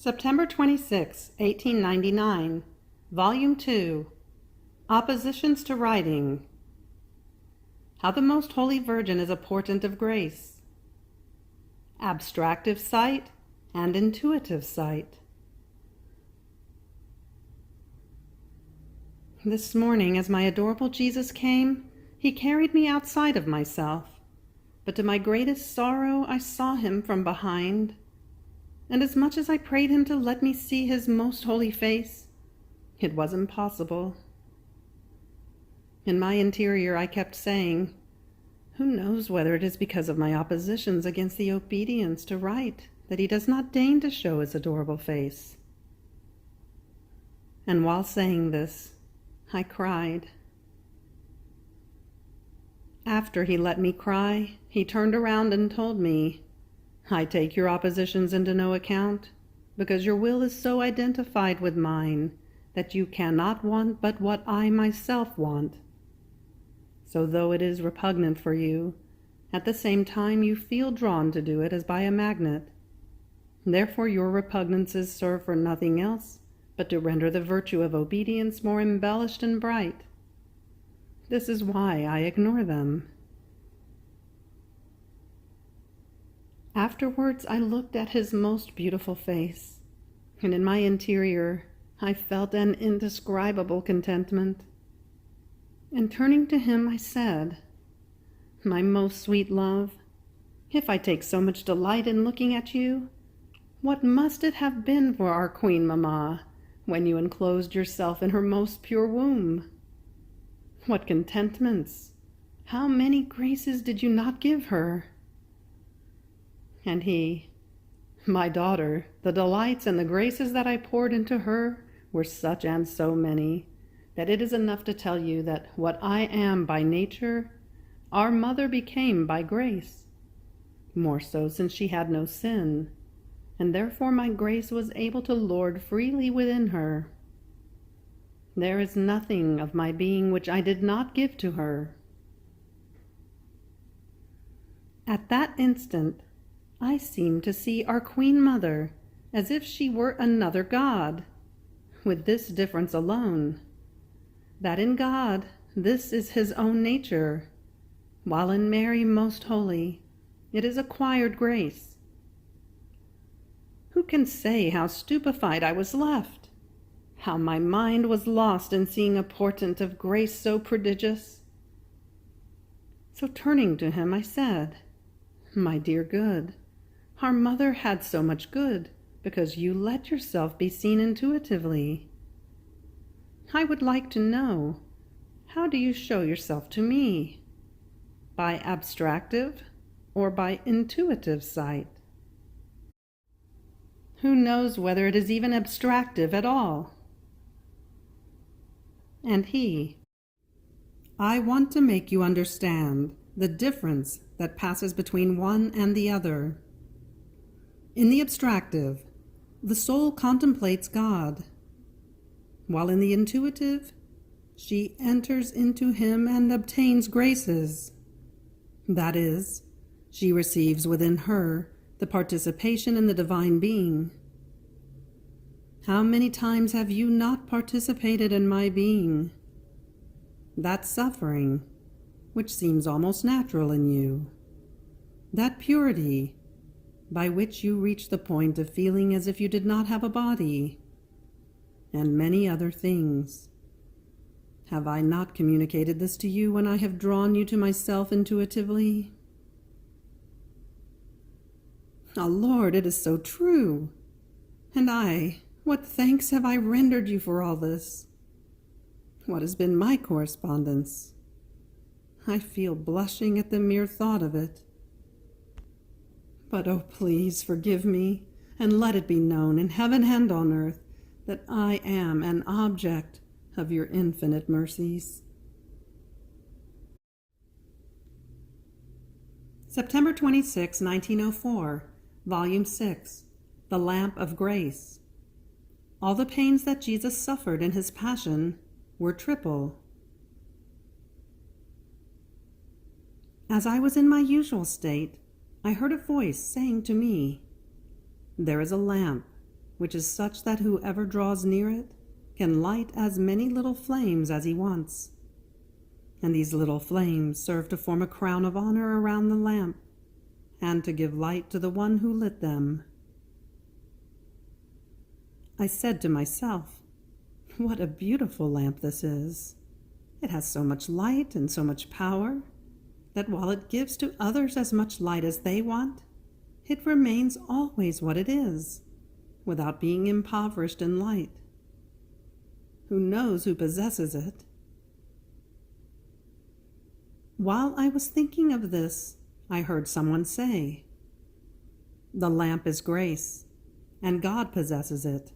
September 26, 1899, Volume 2, Oppositions to Writing. How the Most Holy Virgin is a Portent of Grace. Abstractive Sight and Intuitive Sight. This morning, as my adorable Jesus came, he carried me outside of myself, but to my greatest sorrow I saw him from behind. And as much as I prayed him to let me see his most holy face, it was impossible. In my interior I kept saying, who knows whether it is because of my oppositions against the obedience to right that he does not deign to show his adorable face. And while saying this, I cried. After he let me cry, he turned around and told me, I take your oppositions into no account, because your will is so identified with mine that you cannot want but what I myself want. So though it is repugnant for you, at the same time you feel drawn to do it as by a magnet. Therefore your repugnances serve for nothing else but to render the virtue of obedience more embellished and bright. This is why I ignore them. Afterwards I looked at his most beautiful face, and in my interior I felt an indescribable contentment. And turning to him I said, my most sweet love, if I take so much delight in looking at you, what must it have been for our Queen Mamma when you enclosed yourself in her most pure womb? What contentments! How many graces did you not give her? And he, my daughter, the delights and the graces that I poured into her were such and so many, that it is enough to tell you that what I am by nature, our mother became by grace, more so since she had no sin, and therefore my grace was able to lord freely within her. There is nothing of my being which I did not give to her. At that instant, I seemed to see our Queen Mother as if she were another God, with this difference alone, that in God this is his own nature, while in Mary Most Holy it is acquired grace. Who can say how stupefied I was left, how my mind was lost in seeing a portent of grace so prodigious? So turning to him I said, my dear good, our mother had so much good because you let yourself be seen intuitively. I would like to know, how do you show yourself to me? By abstractive or by intuitive sight? Who knows whether it is even abstractive at all? And he, I want to make you understand the difference that passes between one and the other. In the abstractive, the soul contemplates God, while in the intuitive, she enters into him and obtains graces. That is, she receives within her the participation in the divine being. How many times have you not participated in my being? That suffering, which seems almost natural in you, that purity, by which you reach the point of feeling as if you did not have a body, and many other things. Have I not communicated this to you when I have drawn you to myself intuitively? Ah, Lord, it is so true. And what thanks have I rendered you for all this? What has been my correspondence? I feel blushing at the mere thought of it. But oh, please forgive me, and let it be known in heaven and on earth that I am an object of your infinite mercies. September 26, 1904, Volume 6, The Lamp of Grace. All the pains that Jesus suffered in his passion were triple. As I was in my usual state, I heard a voice saying to me, there is a lamp which is such that whoever draws near it can light as many little flames as he wants. And these little flames serve to form a crown of honor around the lamp, and to give light to the one who lit them. I said to myself, what a beautiful lamp this is. It has so much light and so much power that while it gives to others as much light as they want, it remains always what it is, without being impoverished in light. Who knows who possesses it? While I was thinking of this, I heard someone say, "The lamp is grace, and God possesses it.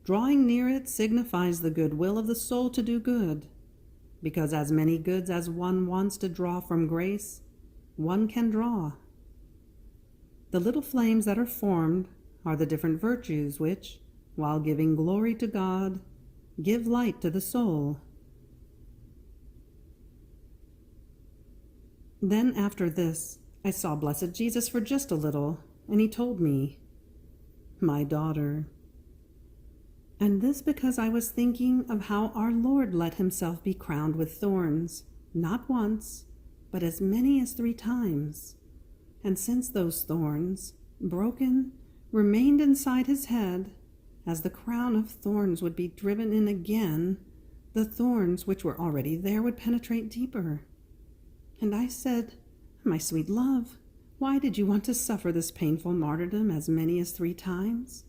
Drawing near it signifies the goodwill of the soul to do good, because as many goods as one wants to draw from grace, one can draw. The little flames that are formed are the different virtues which, while giving glory to God, give light to the soul." Then after this, I saw blessed Jesus for just a little, and he told me, "My daughter." And this because I was thinking of how our Lord let himself be crowned with thorns, not once, but as many as 3 times. And since those thorns, broken, remained inside his head, as the crown of thorns would be driven in again, the thorns which were already there would penetrate deeper. And I said, "My sweet love, why did you want to suffer this painful martyrdom as many as 3 times?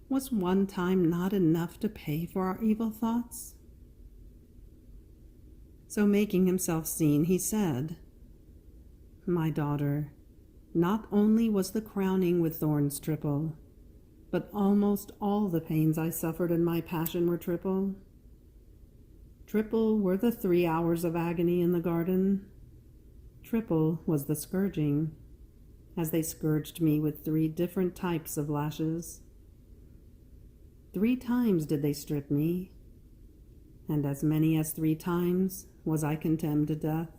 Was 1 time not enough to pay for our evil thoughts?" So making himself seen, he said, "My daughter, not only was the crowning with thorns triple, but almost all the pains I suffered in my passion were triple. Triple were the 3 hours of agony in the garden. Triple was the scourging, as they scourged me with 3 different types of lashes. 3 times did they strip me, and as many as 3 times was I condemned to death.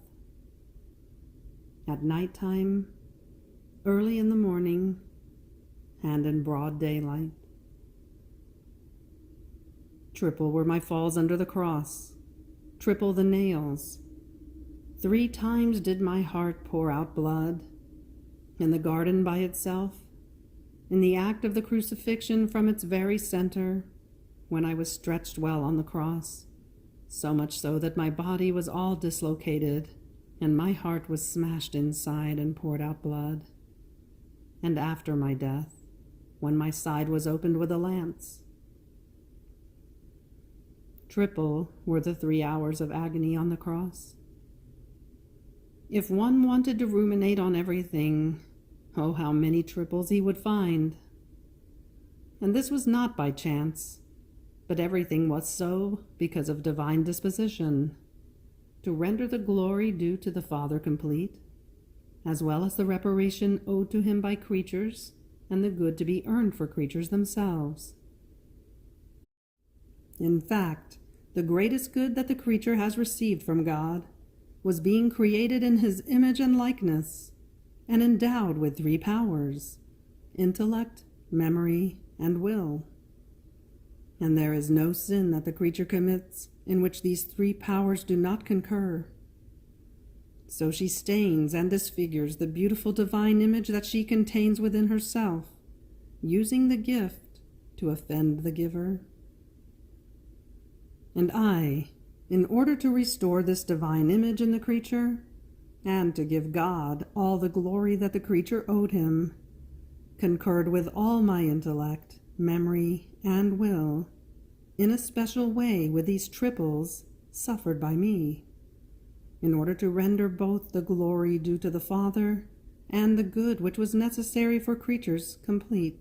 At night time, early in the morning, and in broad daylight. Triple were my falls under the cross, triple the nails. 3 times did my heart pour out blood, in the garden by itself, in the act of the crucifixion from its very center, when I was stretched well on the cross, so much so that my body was all dislocated, and my heart was smashed inside and poured out blood. And after my death, when my side was opened with a lance. Triple were the 3 hours of agony on the cross. If one wanted to ruminate on everything, oh, how many triples he would find. And this was not by chance, but everything was so because of divine disposition, to render the glory due to the Father complete, as well as the reparation owed to him by creatures, and the good to be earned for creatures themselves. In fact, the greatest good that the creature has received from God was being created in his image and likeness, and endowed with 3 powers, intellect, memory, and will. And there is no sin that the creature commits in which these 3 powers do not concur. So she stains and disfigures the beautiful divine image that she contains within herself, using the gift to offend the giver. And I, in order to restore this divine image in the creature, and to give God all the glory that the creature owed him, concurred with all my intellect, memory, and will, in a special way with these triples suffered by me, in order to render both the glory due to the Father and the good which was necessary for creatures complete.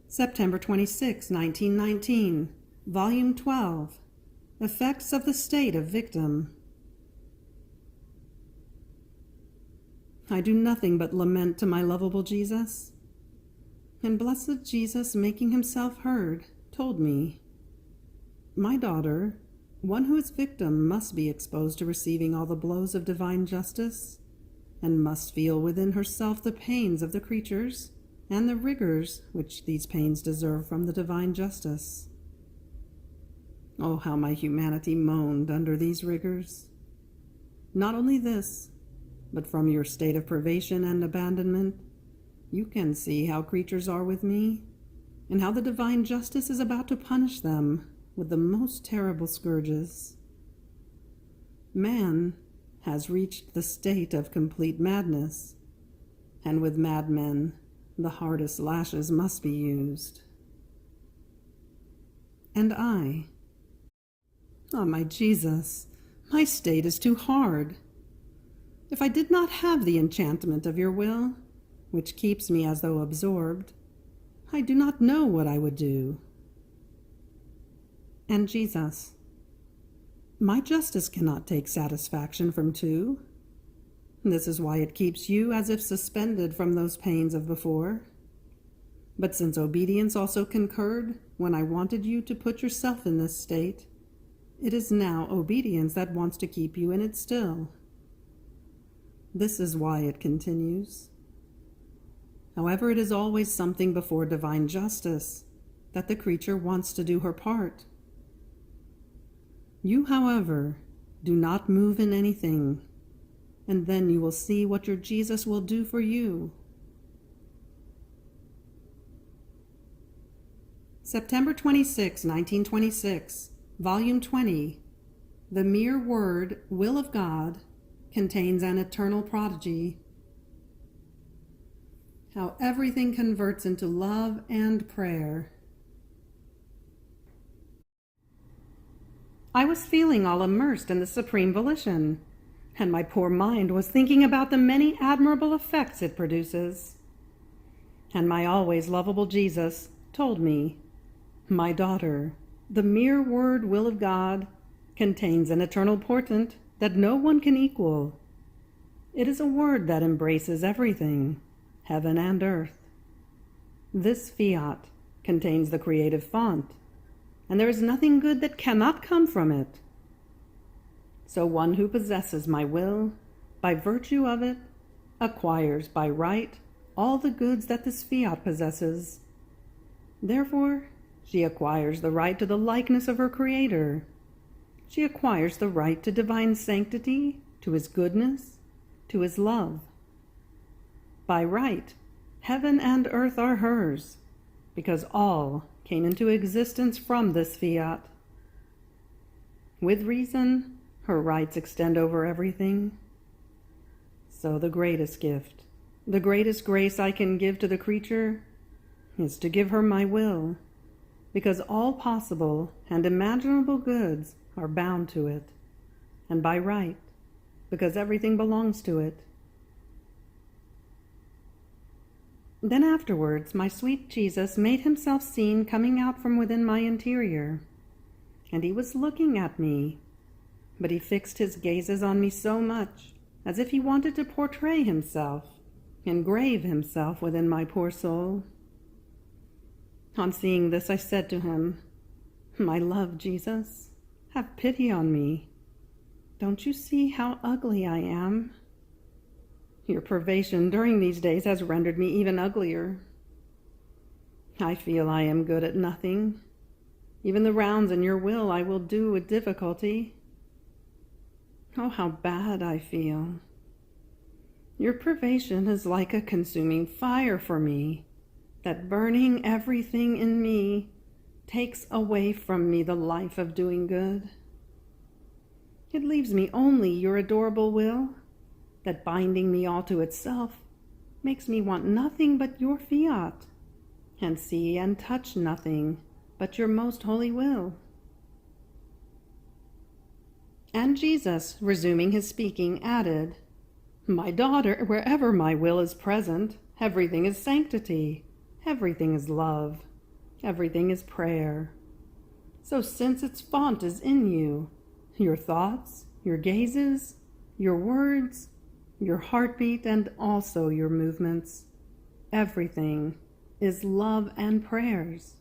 September 26, 1919, Volume 12, Effects of the State of Victim. I do nothing but lament to my lovable Jesus. And blessed Jesus, making himself heard, told me, "My daughter, one who is victim must be exposed to receiving all the blows of divine justice, and must feel within herself the pains of the creatures and the rigors which these pains deserve from the divine justice. Oh, how my humanity moaned under these rigors! Not only this, but from your state of privation and abandonment, you can see how creatures are with me, and how the divine justice is about to punish them with the most terrible scourges. Man has reached the state of complete madness, and with madmen, the hardest lashes must be used. And I, oh, my Jesus, my state is too hard. If I did not have the enchantment of your will, which keeps me as though absorbed, I do not know what I would do. And Jesus, my justice cannot take satisfaction from two. This is why it keeps you as if suspended from those pains of before. But since obedience also concurred when I wanted you to put yourself in this state, it is now obedience that wants to keep you in it still. This is why it continues. However, it is always something before divine justice, that the creature wants to do her part. You, however, do not move in anything, and then you will see what your Jesus will do for you. September 26, 1926, Volume 20. The mere word, will of God, contains an eternal prodigy. How everything converts into love and prayer. I was feeling all immersed in the supreme volition, and my poor mind was thinking about the many admirable effects it produces. And my always lovable Jesus told me, "My daughter, the mere word will of God contains an eternal portent that no one can equal. It is a word that embraces everything, heaven and earth. This Fiat contains the creative font, and there is nothing good that cannot come from it. So one who possesses my will, by virtue of it, acquires by right all the goods that this Fiat possesses. Therefore, she acquires the right to the likeness of her Creator. She acquires the right to divine sanctity, to his goodness, to his love. By right, heaven and earth are hers, because all came into existence from this Fiat. With reason, her rights extend over everything. So the greatest gift, the greatest grace I can give to the creature is to give her my will, because all possible and imaginable goods are bound to it, and by right, because everything belongs to it. Then afterwards, my sweet Jesus made himself seen coming out from within my interior, and he was looking at me, but he fixed his gazes on me so much, as if he wanted to portray himself, engrave himself within my poor soul. On seeing this, I said to him, "My love, Jesus, have pity on me. Don't you see how ugly I am? Your privation during these days has rendered me even uglier. I feel I am good at nothing. Even the rounds in your will I will do with difficulty. Oh, how bad I feel. Your privation is like a consuming fire for me, that burning everything in me takes away from me the life of doing good. It leaves me only your adorable will, that binding me all to itself makes me want nothing but your Fiat, and see and touch nothing but your most holy will." And Jesus, resuming his speaking, added, "My daughter, wherever my will is present, everything is sanctity, everything is love, everything is prayer. So since its font is in you, your thoughts, your gazes, your words, your heartbeat, and also your movements, everything is love and prayers.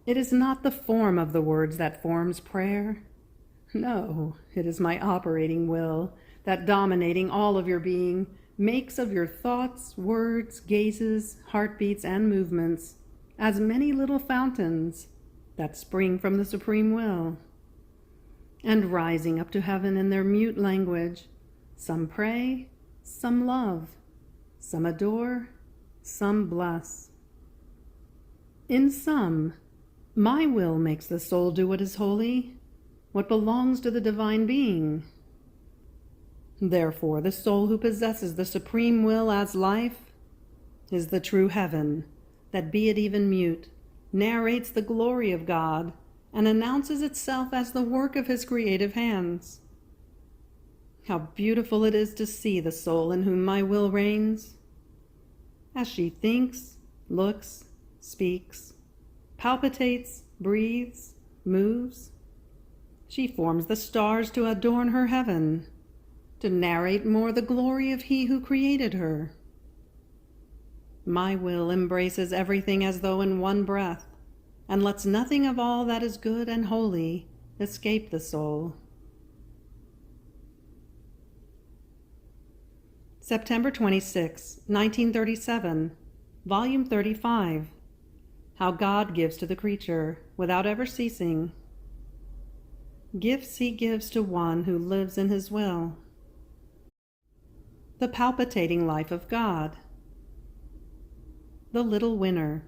It is not the form of the words that forms prayer. No, it is my operating will that dominating all of your being makes of your thoughts, words, gazes, heartbeats, and movements as many little fountains that spring from the supreme will. And rising up to heaven in their mute language, some pray, some love, some adore, some bless. In sum, my will makes the soul do what is holy, what belongs to the divine being. Therefore, the soul who possesses the supreme will as life is the true heaven that, be it even mute, narrates the glory of God and announces itself as the work of his creative hands. How beautiful it is to see the soul in whom my will reigns. As she thinks, looks, speaks, palpitates, breathes, moves, she forms the stars to adorn her heaven, to narrate more the glory of he who created her. My will embraces everything as though in one breath, and lets nothing of all that is good and holy escape the soul. September 26, 1937, Volume 35. How God Gives to the Creature, Without Ever Ceasing. Gifts he gives to one who lives in his will. The palpitating life of God. The little winner.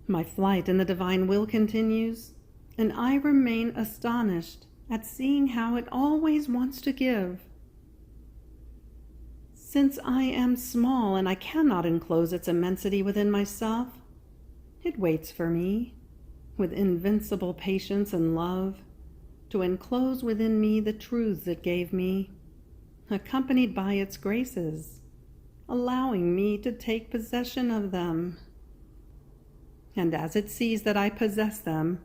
My flight in the divine will continues, and I remain astonished at seeing how it always wants to give. Since I am small and I cannot enclose its immensity within myself, it waits for me, with invincible patience and love, to enclose within me the truths it gave me, accompanied by its graces, allowing me to take possession of them. And as it sees that I possess them,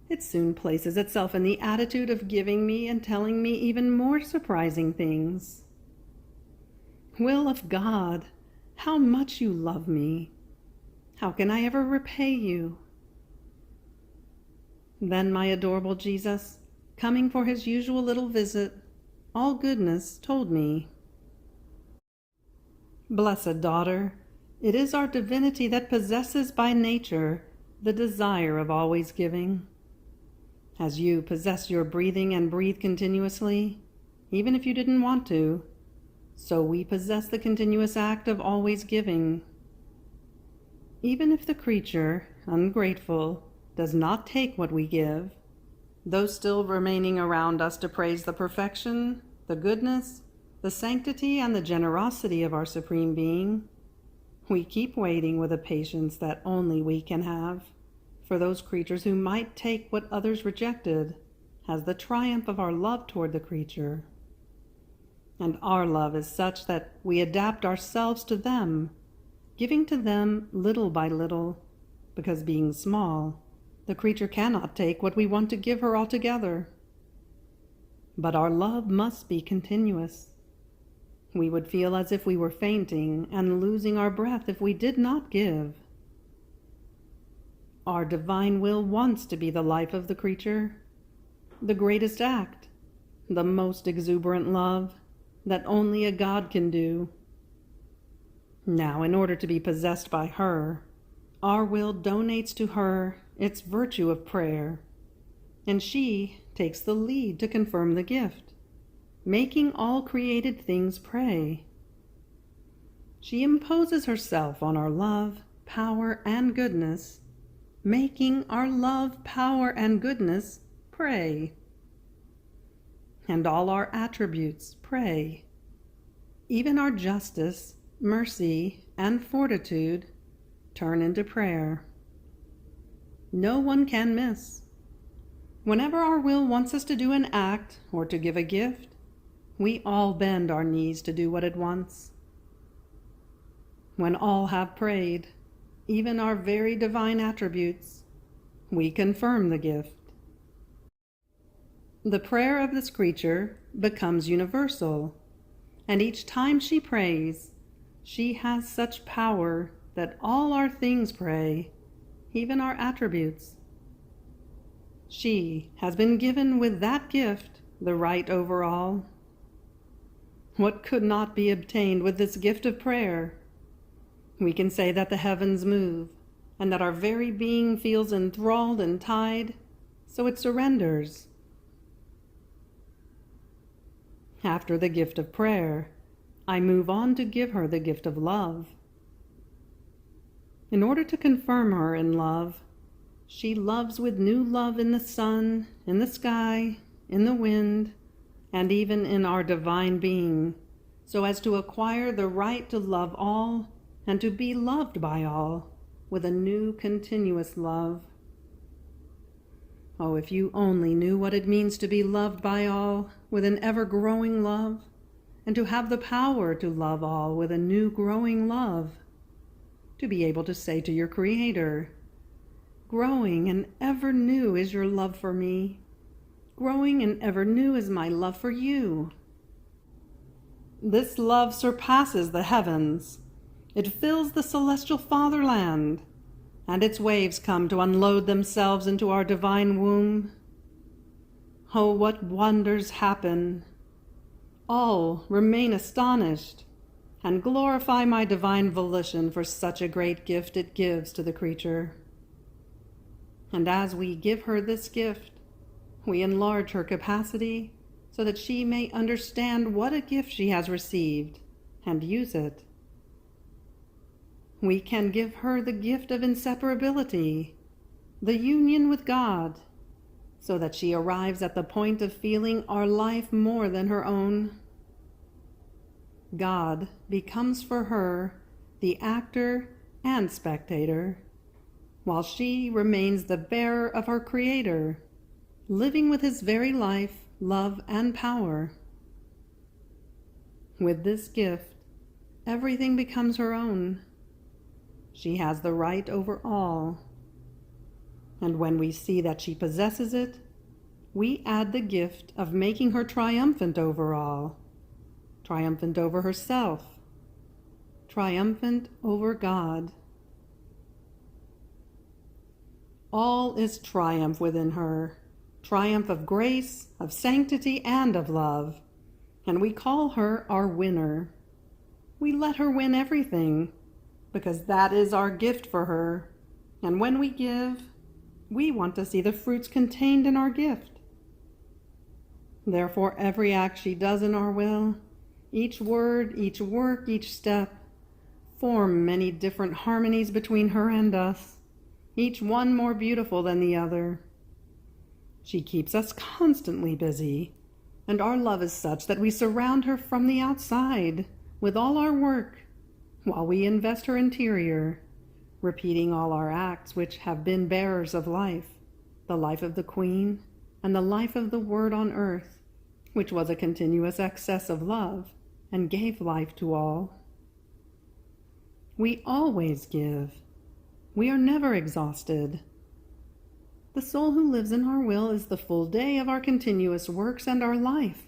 it soon places itself in the attitude of giving me and telling me even more surprising things. Will of God, how much you love me! How can I ever repay you? Then my adorable Jesus, coming for his usual little visit, all goodness, told me, "Blessed daughter, it is our divinity that possesses by nature the desire of always giving. As you possess your breathing and breathe continuously, even if you didn't want to, so we possess the continuous act of always giving. Even if the creature, ungrateful, does not take what we give, though still remaining around us to praise the perfection, the goodness, the sanctity, and the generosity of our Supreme Being, we keep waiting with a patience that only we can have for those creatures who might take what others rejected as the triumph of our love toward the creature. And our love is such that we adapt ourselves to them, giving to them little by little, because being small, the creature cannot take what we want to give her altogether. But our love must be continuous. We would feel as if we were fainting and losing our breath if we did not give. Our divine will wants to be the life of the creature, the greatest act, the most exuberant love that only a God can do. Now, in order to be possessed by her, our will donates to her its virtue of prayer, and she takes the lead to confirm the gift, making all created things pray. She imposes herself on our love, power, and goodness, making our love, power, and goodness pray. And all our attributes pray. Even our justice, mercy, and fortitude turn into prayer. No one can miss. Whenever our will wants us to do an act or to give a gift, we all bend our knees to do what it wants. When all have prayed, even our very divine attributes, we confirm the gift. The prayer of this creature becomes universal, and each time she prays, she has such power that all our things pray, even our attributes. She has been given with that gift the right over all. What could not be obtained with this gift of prayer? We can say that the heavens move, and that our very being feels enthralled and tied, so it surrenders. After the gift of prayer, I move on to give her the gift of love. In order to confirm her in love, she loves with new love in the sun, in the sky, in the wind, and even in our divine being, so as to acquire the right to love all and to be loved by all with a new continuous love. Oh, if you only knew what it means to be loved by all with an ever-growing love, and to have the power to love all with a new growing love, to be able to say to your Creator, "Growing and ever new is your love for me. Growing and ever new is my love for you." This love surpasses the heavens. It fills the celestial fatherland, and its waves come to unload themselves into our divine womb. Oh, what wonders happen! All remain astonished and glorify my divine volition for such a great gift it gives to the creature. And as we give her this gift, we enlarge her capacity so that she may understand what a gift she has received and use it. We can give her the gift of inseparability, the union with God, so that she arrives at the point of feeling our life more than her own. God becomes for her the actor and spectator, while she remains the bearer of her Creator, living with his very life, love, and power. With this gift, everything becomes her own. She has the right over all. And when we see that she possesses it, we add the gift of making her triumphant over all, triumphant over herself, triumphant over God. All is triumph within her, triumph of grace, of sanctity, and of love, and we call her our winner. We let her win everything, because that is our gift for her, and when we give, we want to see the fruits contained in our gift. Therefore, every act she does in our will, each word, each work, each step, form many different harmonies between her and us, each one more beautiful than the other. She keeps us constantly busy, and our love is such that we surround her from the outside with all our work, while we invest her interior, repeating all our acts which have been bearers of life, the life of the Queen, and the life of the Word on earth, which was a continuous excess of love, and gave life to all. We always give. We are never exhausted. The soul who lives in our will is the full day of our continuous works and our life,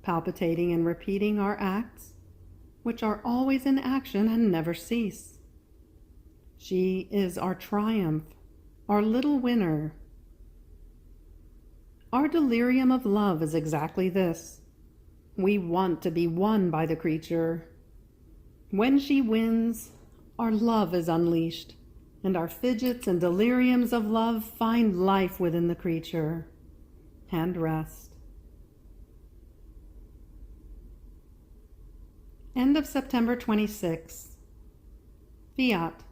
palpitating and repeating our acts, which are always in action and never cease. She is our triumph, our little winner. Our delirium of love is exactly this. We want to be won by the creature. When she wins, our love is unleashed, and our fidgets and deliriums of love find life within the creature and rest. End of September 26. Fiat.